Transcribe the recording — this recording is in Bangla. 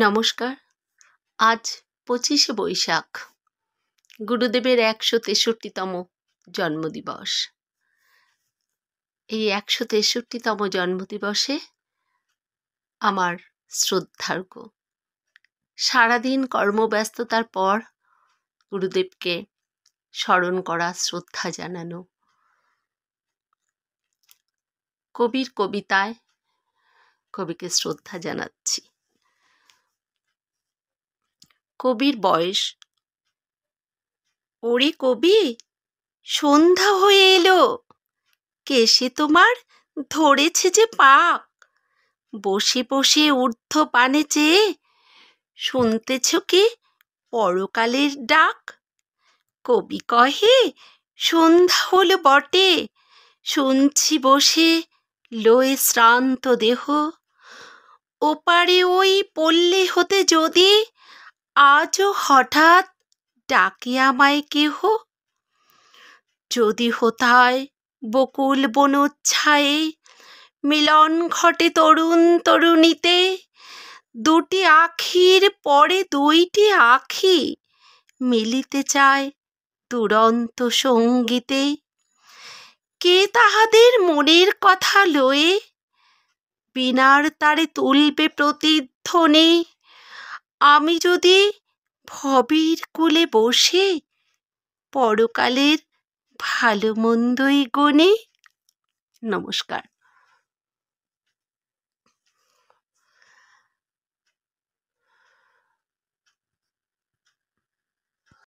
নমস্কার। আজ 25শে বৈশাখ, গুরুদেবের 163তম জন্মদিবস। এই 163তম জন্মদিবসে আমার শ্রদ্ধার্ঘ্য। সারাদিন কর্মব্যস্ততার পর গুরুদেবকে স্মরণ করা, শ্রদ্ধা জানানো। কবির কবিতায় কবিকে শ্রদ্ধা জানাচ্ছি। কবির বয়স, ওরে কবি, সন্ধ্যা হয়ে এলো, কেশে তোমার ধরেছে যে পাক, বসে বসে ঊর্ধ্ব পানে চেয়ে শুনতেছ কি পরকালের ডাক? কবি কহে সন্ধ্যা হলো বটে, শুনছি বসে লয়ে শ্রান্ত দেহ, ওপারে ওই পল্লী হতে যদি আজও হঠাৎ ডাকে আমায় কেহ, যদি হোথায় বকুল বনোচ্ছায়ে মিলন ঘটে তরুণ তরুণীতে, দুটি আখির পরে দুইটি আখি মিলিতে চায় দুরন্ত সঙ্গীতে, কে তাহাদের মনের কথা লয়ে বীণার তারে তুলবে প্রতিধ্বনি? আমি যদি ভবের কূলে বসে পরকালের ভালো মন্দই গুনি। নমস্কার।